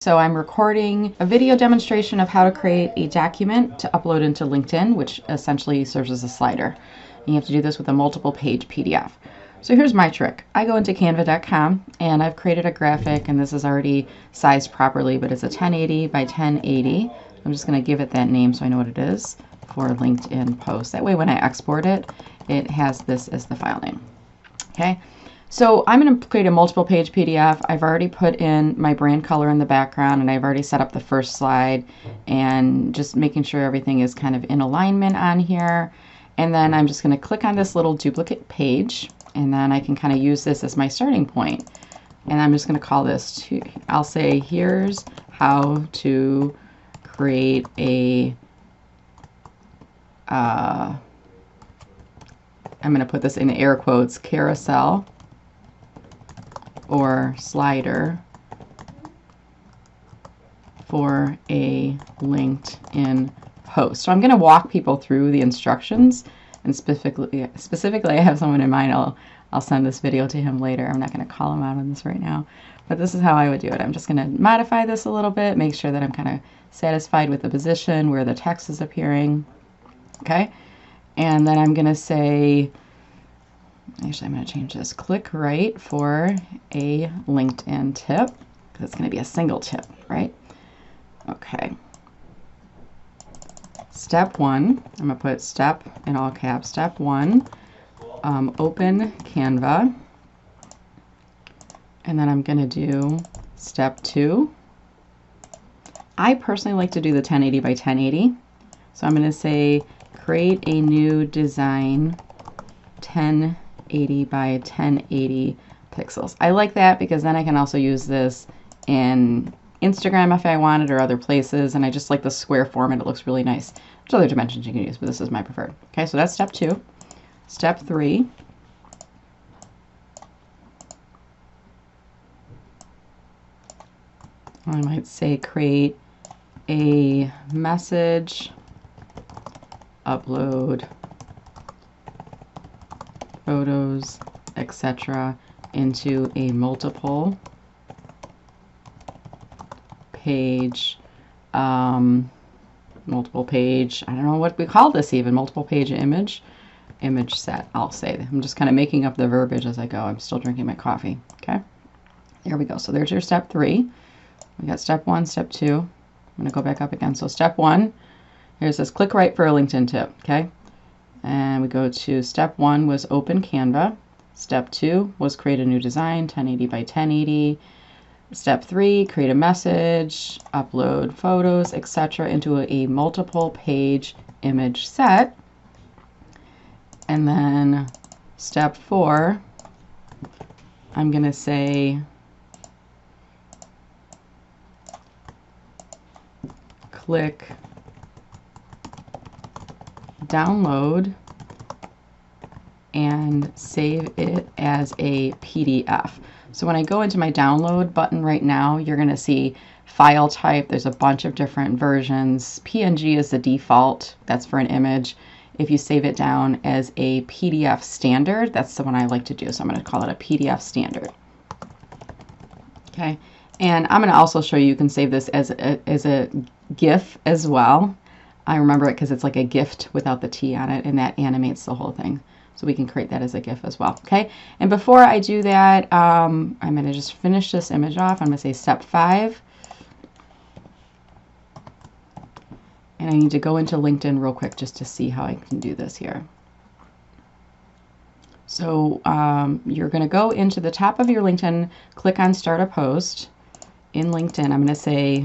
So I'm recording a video demonstration of how to create a document to upload into LinkedIn, which essentially serves as a slider. And you have to do this with a multiple page PDF. So here's my trick. I go into canva.com and I've created a graphic, and this is already sized properly, but it's a 1080 by 1080. I'm just going to give it that name so I know what it is for LinkedIn post. That way when I export it, it has this as the file name. Okay. So I'm going to create a multiple page PDF. I've already put in my brand color in the background, and I've already set up the first slide and just making sure everything is kind of in alignment on here. And then I'm just going to click on this little duplicate page, and then I can kind of use this as my starting point. And I'm just going to call this, I'll say, here's how to create a, I'm going to put this in air quotes, carousel or slider for a LinkedIn post. So I'm going to walk people through the instructions, and specifically I have someone in mind. I'll send this video to him later. I'm not going to call him out on this right now, but this is how I would do it. I'm just going to modify this a little bit, make sure that I'm kind of satisfied with the position where the text is appearing. Okay, and then I'm going to say, actually, I'm going to change this. Click right for a LinkedIn tip, because it's going to be a single tip, right? Okay. Step one, I'm going to put step in all caps. Step one, open Canva. And then I'm going to do step two. I personally like to do the 1080 by 1080. So I'm going to say create a new design 1080 by 1080 pixels. I like that because then I can also use this in Instagram if I wanted, or other places, and I just like the square format. It looks really nice. There's other dimensions you can use, but this is my preferred. Okay, so that's step two. Step three, I might say create a message, upload photos, etc. into a multiple page, I don't know what we call this even, multiple page image set, I'll say. I'm just kind of making up the verbiage as I go. I'm still drinking my coffee. Okay, there we go. So there's your step three. We got step one, step two. I'm going to go back up again. So step one, here's this click right for a LinkedIn tip. Okay, and we go to step one was open Canva. Step two was create a new design, 1080 by 1080. Step three, create a message, upload photos, etc. into a multiple page image set. And then step four, I'm going to say click download and save it as a PDF. So when I go into my download button right now, you're going to see file type. There's a bunch of different versions. PNG is the default. That's for an image. If you save it down as a PDF standard, that's the one I like to do. So I'm going to call it a PDF standard. Okay. And I'm going to also show you can save this as a GIF as well. I remember it because it's like a gift without the T on it, and that animates the whole thing. So we can create that as a GIF as well. Okay. And before I do that, I'm going to just finish this image off. I'm going to say step five. And I need to go into LinkedIn real quick just to see how I can do this here. So you're going to go into the top of your LinkedIn, click on start a post. In LinkedIn, I'm going to say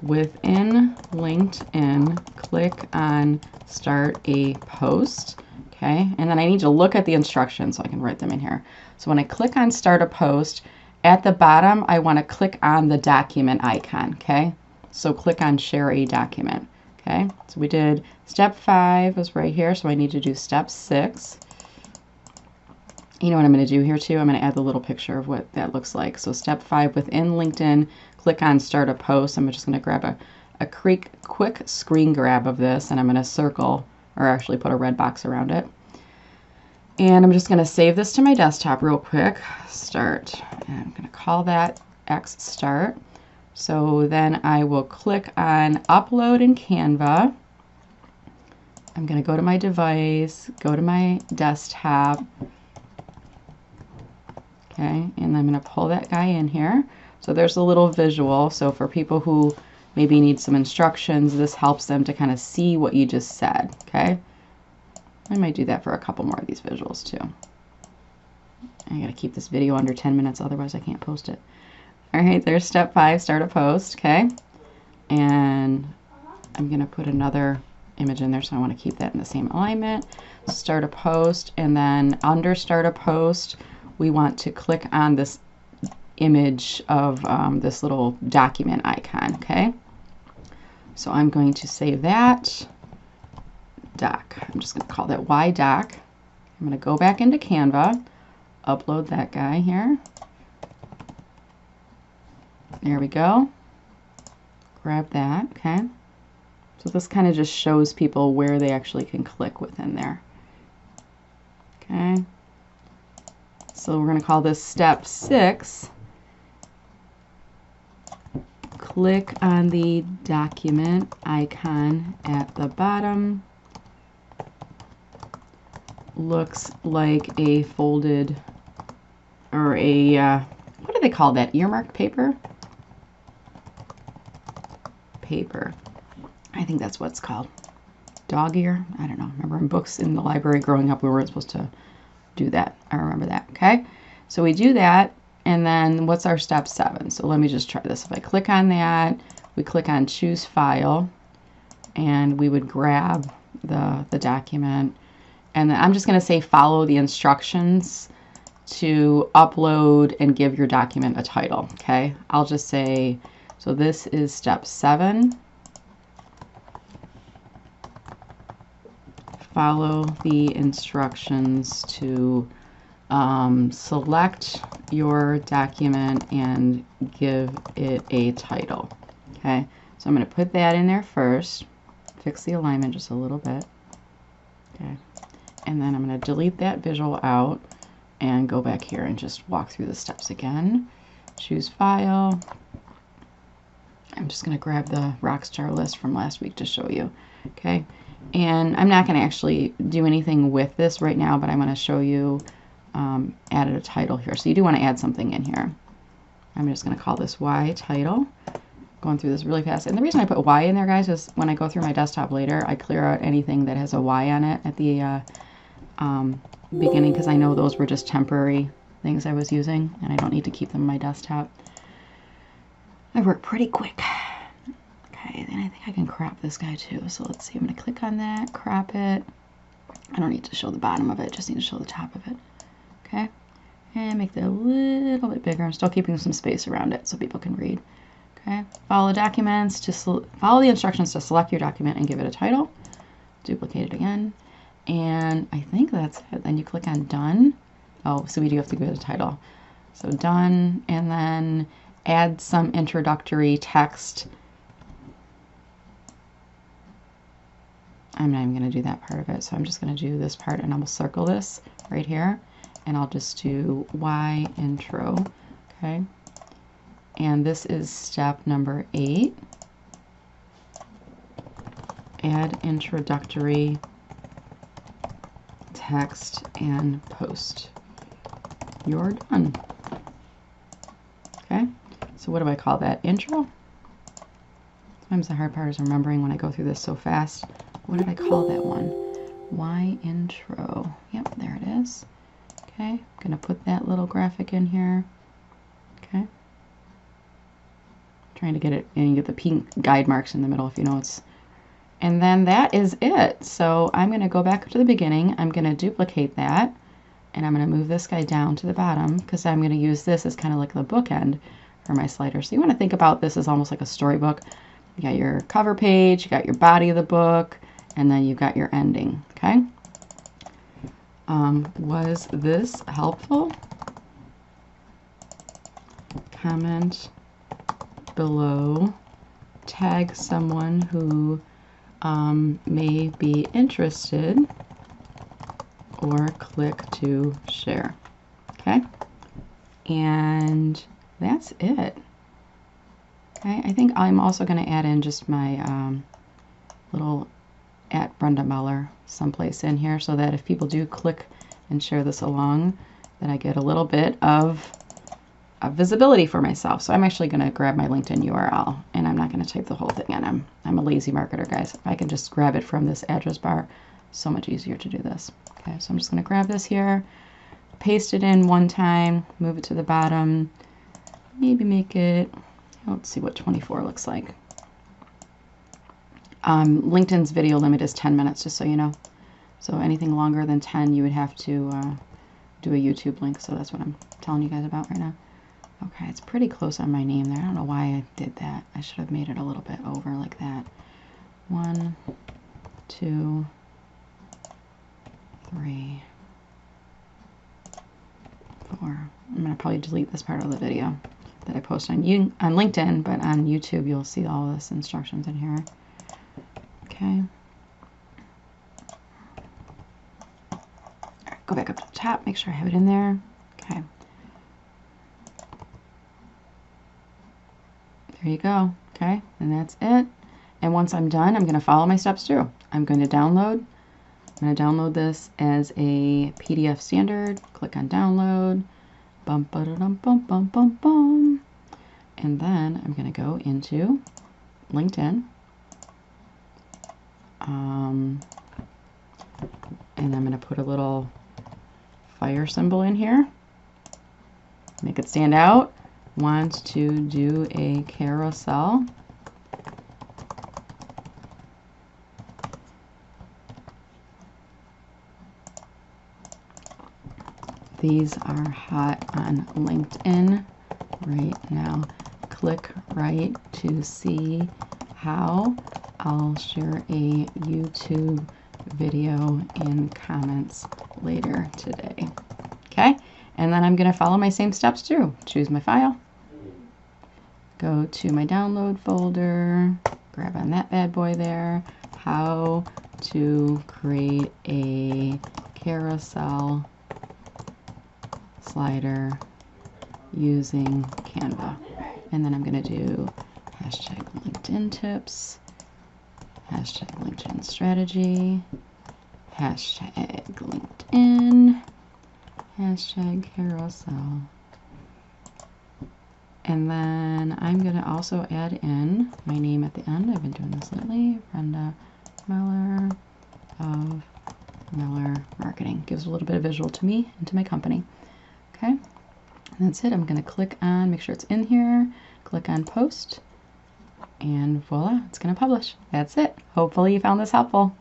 within LinkedIn, click on start a post. Okay, and then I need to look at the instructions so I can write them in here. So when I click on start a post, at the bottom, I want to click on the document icon. Okay, so click on share a document. Okay, so we did step five was right here, so I need to do step six. You know what I'm going to do here too? I'm going to add the little picture of what that looks like. So step five, within LinkedIn, click on start a post. I'm just going to grab a quick screen grab of this, and I'm going to circle, or actually put a red box around it. And I'm just going to save this to my desktop real quick. Start. And I'm going to call that X start. So then I will click on Upload in Canva. I'm going to go to my device, go to my desktop, okay, and I'm going to pull that guy in here. So there's a little visual. So for people who maybe need some instructions, this helps them to kind of see what you just said, okay? I might do that for a couple more of these visuals too. I got to keep this video under 10 minutes, otherwise I can't post it. All right, there's step 5, start a post, okay? And I'm going to put another image in there, so I want to keep that in the same alignment. Start a post, and then under start a post, we want to click on this image of this little document icon, okay? So I'm going to save that doc. I'm just going to call that Y doc. I'm going to go back into Canva, upload that guy here. There we go. Grab that, okay? So this kind of just shows people where they actually can click within there. Okay. So we're going to call this step 6. Click on the document icon at the bottom. Looks like a folded, or a, what do they call that? Earmark paper? Paper. I think that's what it's called. Dog ear? I don't know. Remember in books in the library growing up, we weren't supposed to do that. I remember that. Okay. So we do that. And then what's our step 7? So let me just try this. If I click on that, we click on choose file, and we would grab the document. And then I'm just going to say follow the instructions to upload and give your document a title. Okay. I'll just say, so this is step 7. Follow the instructions to select your document and give it a title. Okay, so I'm going to put that in there first, fix the alignment just a little bit. Okay, and then I'm going to delete that visual out and go back here and just walk through the steps again. Choose file. I'm just going to grab the Rockstar list from last week to show you. Okay. And I'm not going to actually do anything with this right now, but I'm going to show you added a title here. So you do want to add something in here. I'm just going to call this Y title. Going through this really fast. And the reason I put Y in there, guys, is when I go through my desktop later, I clear out anything that has a Y on it at the beginning, because I know those were just temporary things I was using, and I don't need to keep them on my desktop. I work pretty quick. Okay, then I think I can crop this guy too. So let's see, I'm going to click on that, crop it. I don't need to show the bottom of it, just need to show the top of it. Okay, and make that a little bit bigger. I'm still keeping some space around it so people can read. Okay, follow documents to follow the instructions to select your document and give it a title. Duplicate it again, and I think that's it. Then you click on done. Oh, so we do have to give it a title. So done, and then add some introductory text. I'm not even going to do that part of it, so I'm just going to do this part, and I will circle this right here, and I'll just do Y intro, okay? And this is step number 8. Add introductory text and post. You're done. Okay, so what do I call that? Intro? Sometimes the hard part is remembering when I go through this so fast. What did I call that one? Y intro. Yep, there it is. Okay, I'm going to put that little graphic in here. Okay. Trying to get it, and you get the pink guide marks in the middle if you know it's. And then that is it. So I'm going to go back to the beginning. I'm going to duplicate that, and I'm going to move this guy down to the bottom because I'm going to use this as kind of like the bookend for my slider. So you want to think about this as almost like a storybook. You got your cover page, you got your body of the book, and then you've got your ending, okay? Was this helpful? Comment below. Tag someone who may be interested, or click to share, okay? And that's it. Okay, I think I'm also going to add in just my little at Brenda Meller someplace in here so that if people do click and share this along, that I get a little bit of visibility for myself. So I'm actually going to grab my LinkedIn URL, and I'm not going to type the whole thing in. I'm a lazy marketer, guys. If I can just grab it from this address bar, so much easier to do this. Okay, so I'm just going to grab this here, paste it in one time, move it to the bottom, maybe make it, let's see what 24 looks like. LinkedIn's video limit is 10 minutes, just so you know. So anything longer than 10, you would have to do a YouTube link. So that's what I'm telling you guys about right now. Okay, it's pretty close on my name there. I don't know why I did that. I should have made it a little bit over like that. 1, 2, 3, 4. I'm going to probably delete this part of the video that I post on LinkedIn, but on YouTube you'll see all this instructions in here. Okay. All right, go back up to the top, make sure I have it in there. Okay. There you go. Okay, and that's it. And once I'm done, I'm going to follow my steps through. I'm going to download. I'm going to download this as a PDF standard. Click on download. Bum, ba-da-dum, bum, bum, bum, bum. And then I'm going to go into LinkedIn. And I'm going to put a little fire symbol in here. Make it stand out. Want to do a carousel. These are hot on LinkedIn right now. Click right to see how. I'll share a YouTube video in comments later today. Okay, and then I'm going to follow my same steps through. Choose my file. Go to my download folder. Grab on that bad boy there. How to create a carousel slider using Canva. And then I'm going to do hashtag LinkedIn tips, hashtag LinkedIn strategy, hashtag LinkedIn, hashtag carousel. And then I'm going to also add in my name at the end. I've been doing this lately. Brenda Meller of Meller Marketing. Gives a little bit of visual to me and to my company. Okay, and that's it. I'm going to click on, make sure it's in here, click on post, and voila, it's going to publish. That's it. Hopefully you found this helpful.